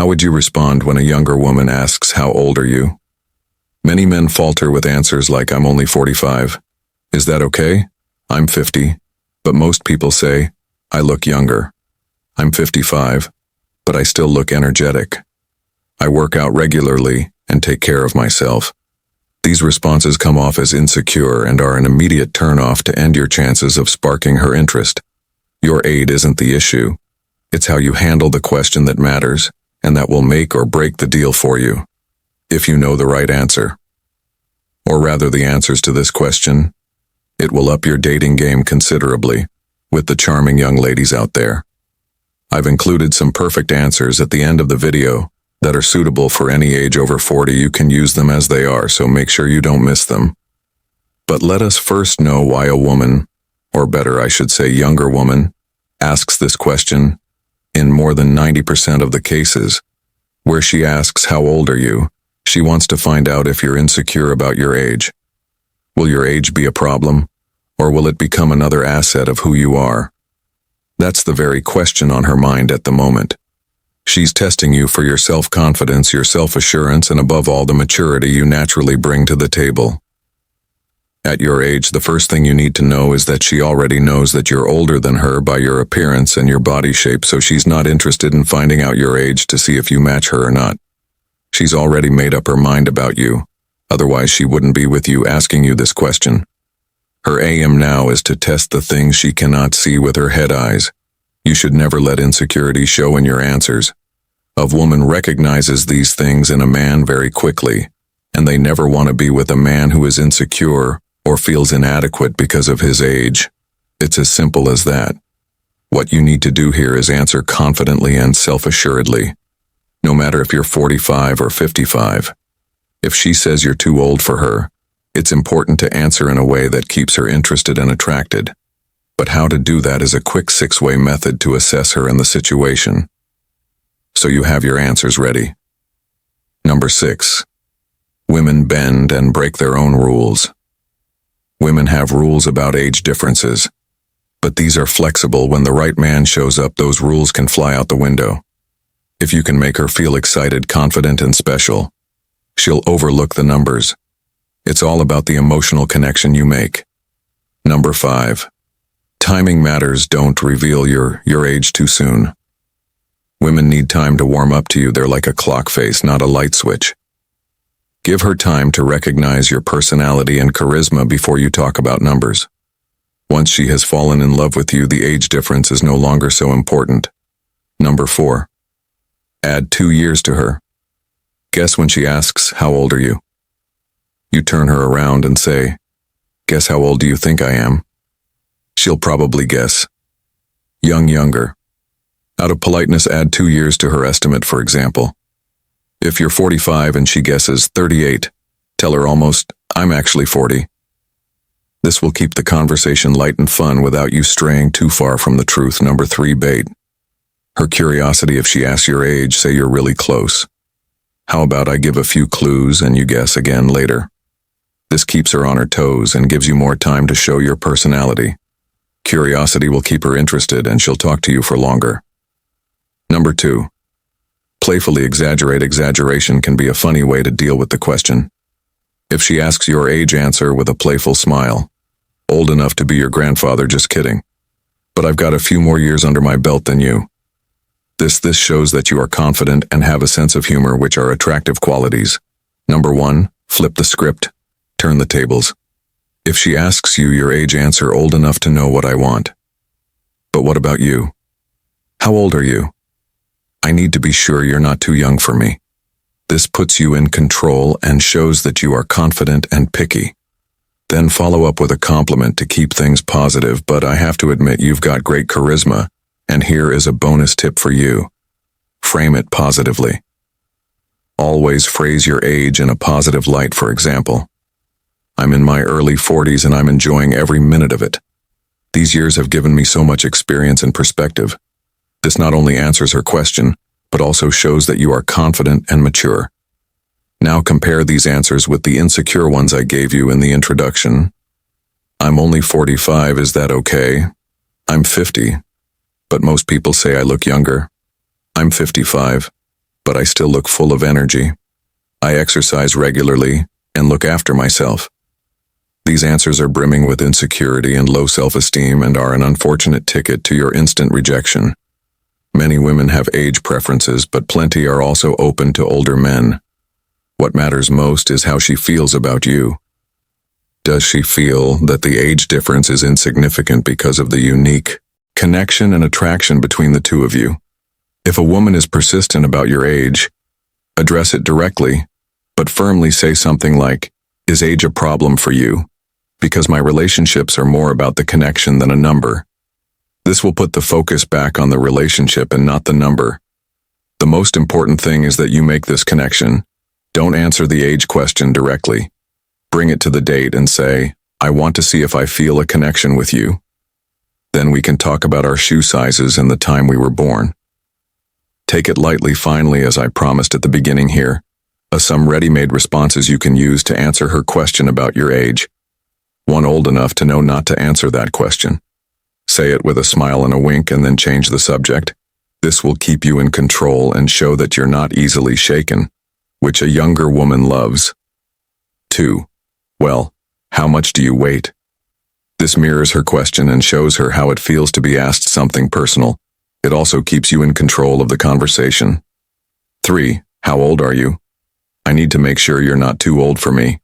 How would you respond when a younger woman asks, "How old are you?" Many men falter with answers like, "I'm only 45. Is that okay? I'm 50. But most people say, "I look younger. I'm 55, but I still look energetic. I work out regularly and take care of myself." These responses come off as insecure and are an immediate turnoff to end your chances of sparking her interest. Your age isn't the issue. It's how you handle the question that matters, and that will make or break the deal for you, if you know the right answer. Or rather, the answers to this question. It will up your dating game considerably with the charming young ladies out there. I've included some perfect answers at the end of the video that are suitable for any age over 40. You can use them as they are, so make sure you don't miss them. But let us first know why a woman, or better I should say younger woman, asks this question. In more than 90% of the cases, where she asks, "How old are you?" she wants to find out if you're insecure about your age. Will your age be a problem, or will it become another asset of who you are? That's the very question on her mind at the moment. She's testing you for your self-confidence, your self-assurance, and above all, the maturity you naturally bring to the table. At your age, the first thing you need to know is that she already knows that you're older than her by your appearance and your body shape, so she's not interested in finding out your age to see if you match her or not. She's already made up her mind about you, otherwise she wouldn't be with you asking you this question. Her aim now is to test the things she cannot see with her head eyes. You should never let insecurity show in your answers. A woman recognizes these things in a man very quickly, and they never want to be with a man who is insecure or feels inadequate because of his age. It's as simple as that. What you need to do here is answer confidently and self-assuredly, no matter if you're 45 or 55. If she says you're too old for her, it's important to answer in a way that keeps her interested and attracted. But how to do that is a quick 6-way method to assess her and the situation. So you have your answers ready. Number 6. Women bend and break their own rules. Women have rules about age differences, but these are flexible. When the right man shows up, those rules can fly out the window. If you can make her feel excited, confident, and special, she'll overlook the numbers. It's all about the emotional connection you make. Number 5. Timing matters. Don't reveal your age too soon. Women need time to warm up to you. They're like a clock face, not a light switch. Give her time to recognize your personality and charisma before you talk about numbers. Once she has fallen in love with you, the age difference is no longer so important. Number 4. Add 2 years to her. Guess when she asks, "How old are you?" You turn her around and say, "Guess how old do you think I am?" She'll probably guess younger. Out of politeness, add 2 years to her estimate. For example, if you're 45 and she guesses 38, tell her almost, "I'm actually 40. This will keep the conversation light and fun without you straying too far from the truth. Number 3, bait her curiosity. If she asks your age, say you're really close. How about I give a few clues and you guess again later? This keeps her on her toes and gives you more time to show your personality. Curiosity will keep her interested and she'll talk to you for longer. Number 2. Playfully exaggerate. Exaggeration can be a funny way to deal with the question. If she asks your age, answer with a playful smile. "Old enough to be your grandfather, just kidding. But I've got a few more years under my belt than you." This shows that you are confident and have a sense of humor, which are attractive qualities. Number 1, flip the script. Turn the tables. If she asks you your age, answer, "Old enough to know what I want." "But what about you? How old are you? I need to be sure you're not too young for me." This puts you in control and shows that you are confident and picky. Then follow up with a compliment to keep things positive. "But I have to admit, you've got great charisma, and here is a bonus tip for you." Frame it positively. Always phrase your age in a positive light. For example, "I'm in my early 40s and I'm enjoying every minute of it. These years have given me so much experience and perspective." This not only answers her question, but also shows that you are confident and mature. Now compare these answers with the insecure ones I gave you in the introduction. "I'm only 45, is that okay? I'm 50, but most people say I look younger. I'm 55, but I still look full of energy. I exercise regularly and look after myself. These answers are brimming with insecurity and low self-esteem and are an unfortunate ticket to your instant rejection. Many women have age preferences, but plenty are also open to older men. What matters most is how she feels about you. Does she feel that the age difference is insignificant because of the unique connection and attraction between the two of you? If a woman is persistent about your age, address it directly, but firmly say something like, "Is age a problem for you? Because my relationships are more about the connection than a number." This will put the focus back on the relationship and not the number. The most important thing is that you make this connection. Don't answer the age question directly. Bring it to the date and say, "I want to see if I feel a connection with you." Then we can talk about our shoe sizes and the time we were born. Take it lightly finally, as I promised at the beginning here. Some ready-made responses you can use to answer her question about your age. One old enough to know not to answer that question. Say it with a smile and a wink and then change the subject. This will keep you in control and show that you're not easily shaken, which a younger woman loves. 2. Well, how much do you weigh? This mirrors her question and shows her how it feels to be asked something personal. It also keeps you in control of the conversation. 3. How old are you? I need to make sure you're not too old for me.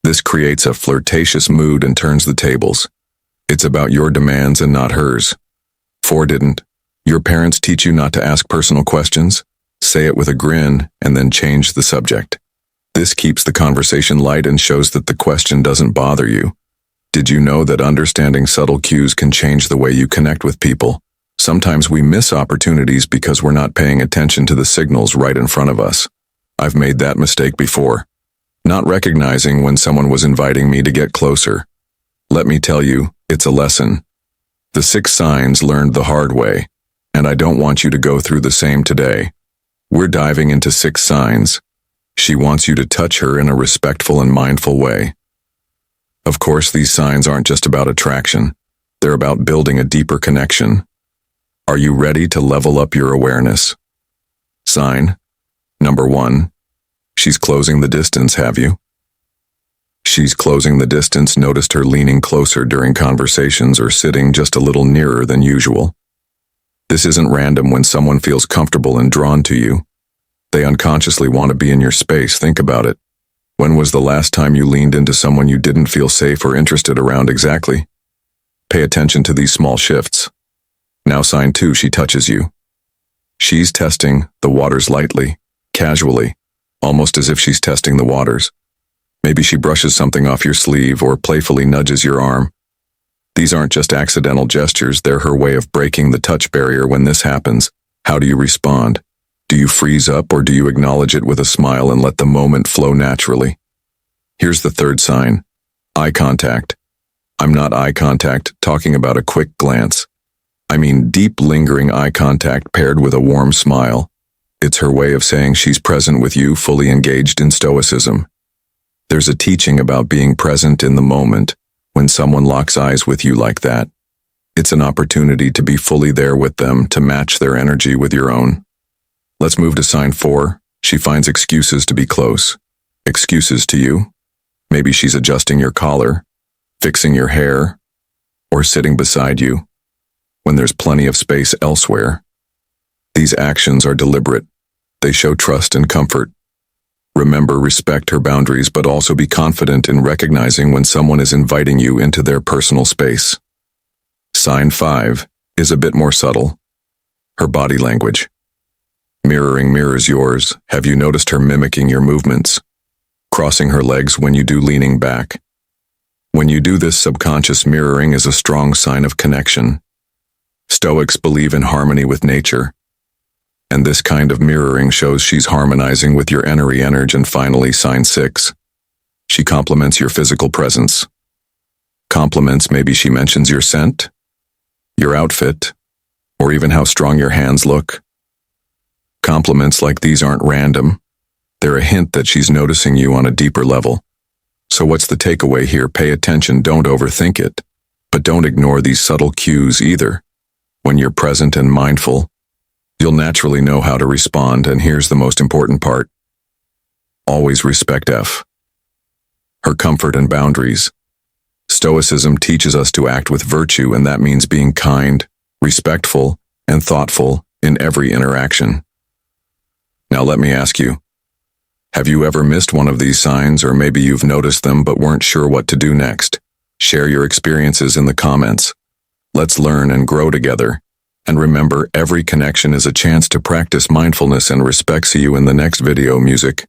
This creates a flirtatious mood and turns the tables. It's about your demands and not hers. 4. Didn't your parents teach you not to ask personal questions? Say it with a grin and then change the subject. This keeps the conversation light and shows that the question doesn't bother you. Did you know that understanding subtle cues can change the way you connect with people? Sometimes we miss opportunities because we're not paying attention to the signals right in front of us. I've made that mistake before, not recognizing when someone was inviting me to get closer. Let me tell you, it's a lesson. The 6 signs learned the hard way, and I don't want you to go through the same today. We're diving into 6 signs. She wants you to touch her in a respectful and mindful way. Of course, these signs aren't just about attraction. They're about building a deeper connection. Are you ready to level up your awareness? Sign number 1. She's closing the distance, have you? She's closing the distance. Noticed her leaning closer during conversations or sitting just a little nearer than usual. This isn't random when someone feels comfortable and drawn to you. They unconsciously want to be in your space. Think about it. When was the last time you leaned into someone you didn't feel safe or interested around exactly? Pay attention to these small shifts. Now sign 2, she touches you. She's testing the waters lightly, casually, almost as if she's testing the waters. Maybe she brushes something off your sleeve or playfully nudges your arm. These aren't just accidental gestures, they're her way of breaking the touch barrier. When this happens, how do you respond? Do you freeze up or do you acknowledge it with a smile and let the moment flow naturally? Here's the 3rd sign. Eye contact. I'm not eye contact talking about a quick glance. I mean deep, lingering eye contact paired with a warm smile. It's her way of saying she's present with you, fully engaged in stoicism. There's a teaching about being present in the moment. When someone locks eyes with you like that, it's an opportunity to be fully there with them, to match their energy with your own. Let's move to sign 4. She finds excuses to be close. Excuses to you? Maybe she's adjusting your collar, fixing your hair, or sitting beside you when there's plenty of space elsewhere. These actions are deliberate. They show trust and comfort. Remember, respect her boundaries, but also be confident in recognizing when someone is inviting you into their personal space. Sign 5 is a bit more subtle. Her body language. Mirroring mirrors yours. Have you noticed her mimicking your movements? Crossing her legs when you do, leaning back. When you do this, subconscious mirroring is a strong sign of connection. Stoics believe in harmony with nature, and this kind of mirroring shows she's harmonizing with your energy. And finally, sign 6. She compliments your physical presence. Compliments, maybe she mentions your scent, your outfit, or even how strong your hands look. Compliments like these aren't random. They're a hint that she's noticing you on a deeper level. So what's the takeaway here? Pay attention, don't overthink it, but don't ignore these subtle cues either. When you're present and mindful, You'll naturally know how to respond, and here's the most important part. Always respect F. Her comfort and boundaries. Stoicism teaches us to act with virtue, and that means being kind, respectful, and thoughtful in every interaction. Now let me ask you, have you ever missed one of these signs, or maybe you've noticed them but weren't sure what to do next? Share your experiences in the comments. Let's learn and grow together. And remember, every connection is a chance to practice mindfulness and respect. See you in the next video, music.